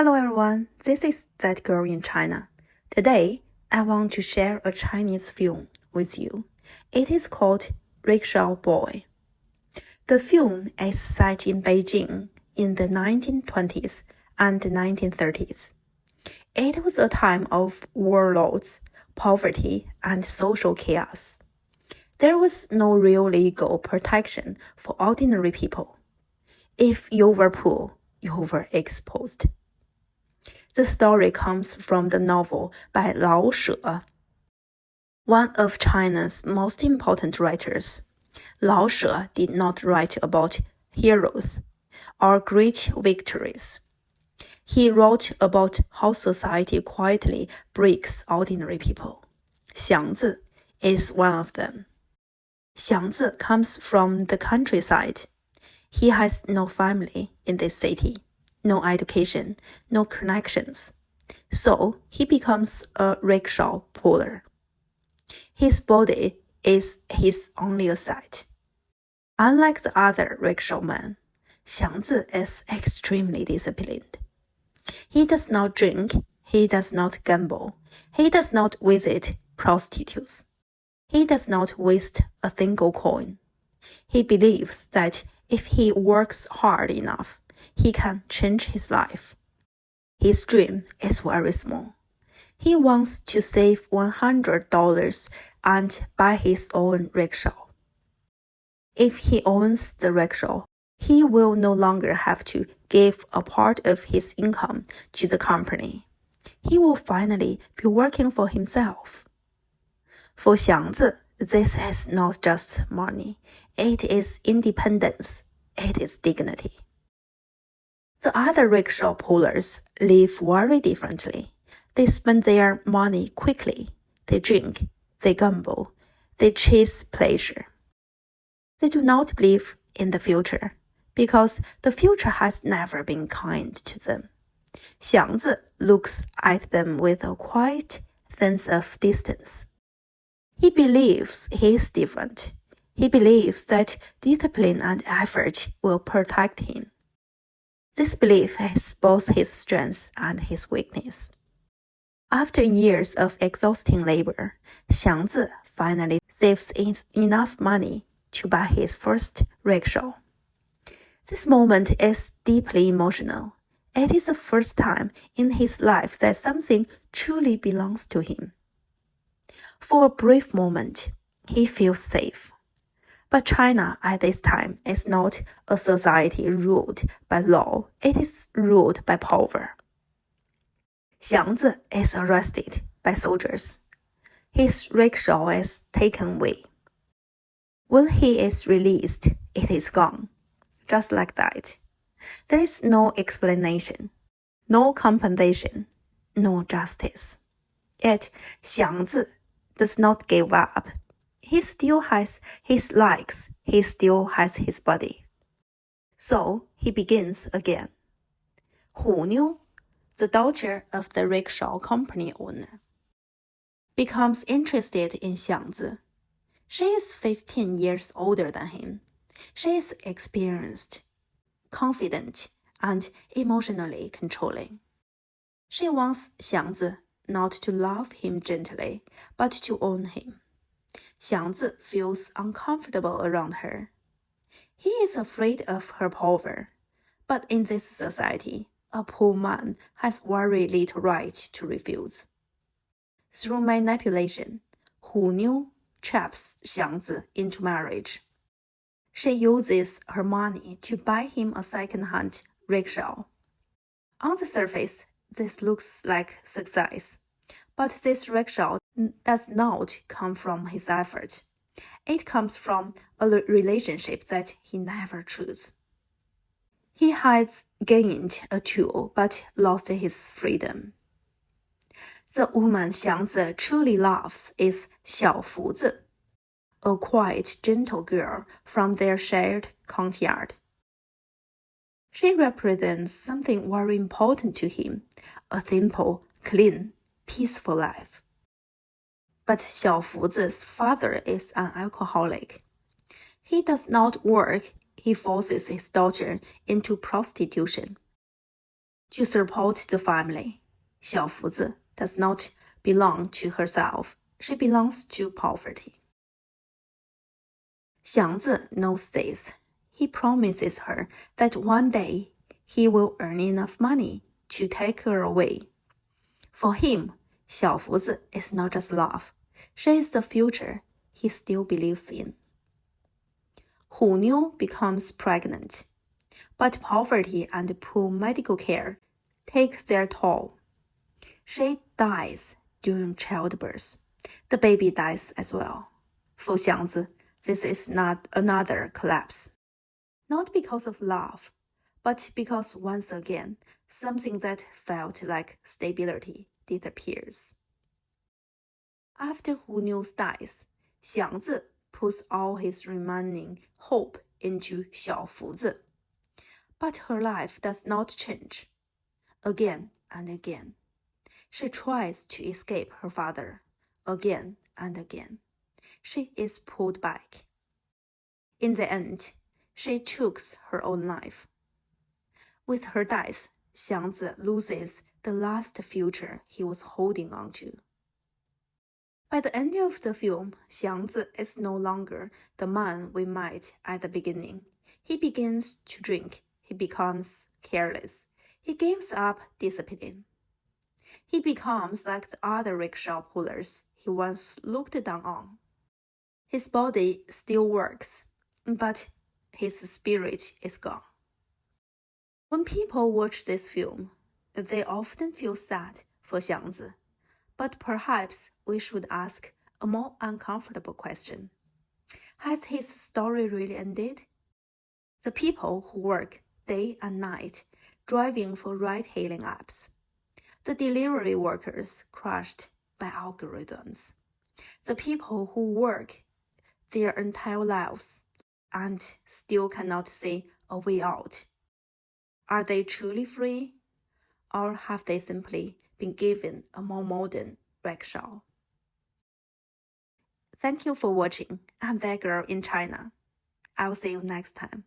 Hello everyone, this is That Girl in China. Today, I want to share a Chinese film with you. It is called Rickshaw Boy. The film is set in Beijing in the 1920s and 1930s. It was a time of warlords, poverty, and social chaos. There was no real legal protection for ordinary people. If you were poor, you were exposed. The story comes from the novel by Lao She, one of China's most important writers. Lao She did not write about heroes or great victories. He wrote about how society quietly breaks ordinary people. Xiangzi is one of them. Xiangzi comes from the countryside. He has no family in this city, no education, no connections. So he becomes a rickshaw puller. His body is his only asset. Unlike the other rickshawmen, Xiangzi is extremely disciplined. He does not drink, he does not gamble, he does not visit prostitutes. He does not waste a single coin. He believes that if he works hard enough, he can change his life. His dream is very small. He wants to save $100 and buy his own rickshaw. If he owns the rickshaw, he will no longer have to give a part of his income to the company. He will finally be working for himself. For Xiangzi, this is not just money. It is independence. It is dignity. The other rickshaw pullers live very differently. They spend their money quickly. They drink. They gamble. They chase pleasure. They do not believe in the future because the future has never been kind to them. Xiangzi looks at them with a quiet sense of distance. He believes he is different. He believes that discipline and effort will protect him. This belief is both his strength and his weakness. After years of exhausting labor, Xiangzi finally saves enough money to buy his first rickshaw. This moment is deeply emotional. It is the first time in his life that something truly belongs to him. For a brief moment, he feels safe. But China at this time is not a society ruled by law, it is ruled by power. Xiangzi is arrested by soldiers. His rickshaw is taken away. When he is released, it is gone. Just like that. There is no explanation, no compensation, no justice. Yet Xiangzi does not give up. He still has his legs, he still has his body. So he begins again. Hu Niu, the daughter of the rickshaw company owner, becomes interested in Xiangzi. She is 15 years older than him. She is experienced, confident, and emotionally controlling. She wants Xiangzi not to love him gently, but to own him. Xiangzi feels uncomfortable around her. He is afraid of her power, but in this society, a poor man has very little right to refuse. Through manipulation, Hu Niu traps Xiangzi into marriage. She uses her money to buy him a second-hand rickshaw. On the surface, this looks like success, but this rickshaw does not come from his effort. It comes from a relationship that he never chose. He has gained a tool but lost his freedom. The woman Xiangzi truly loves is Xiaofuzi, a quiet, gentle girl from their shared courtyard. She represents something very important to him, a simple, clean, peaceful life. But Xiaofuzi's father is an alcoholic. He does not work, he forces his daughter into prostitution. to support the family. 小福子 does not belong to herself. She belongs to poverty. Xiangzi knows this. He promises her that one day he will earn enough money to take her away. For him, 小福子 is not just love. She is the future he still believes in. Hu Niu becomes pregnant, but poverty and poor medical care take their toll. She dies during childbirth. The baby dies as well. For Xiangzi, this is not another collapse. Not because of love, but because once again, something that felt like stability disappears. After Hu Niu dies, Xiangzi puts all his remaining hope into Xiao Fuzi. But her life does not change. Again and again, she tries to escape her father. Again and again, she is pulled back. In the end, she takes her own life. With her death, Xiangzi loses the last future he was holding on to. By the end of the film, Xiangzi is no longer the man we met at the beginning. He begins to drink. He becomes careless. He gives up discipline. He becomes like the other rickshaw pullers he once looked down on. His body still works, but his spirit is gone. When people watch this film, they often feel sad for Xiangzi. But perhaps we should ask a more uncomfortable question. Has his story really ended? The people who work day and night driving for ride-hailing apps. The delivery workers crushed by algorithms. The people who work their entire lives and still cannot see a way out. Are they truly free? Or have they simply been given a more modern rickshaw? Thank you for watching. I'm that girl in China. I'll see you next time.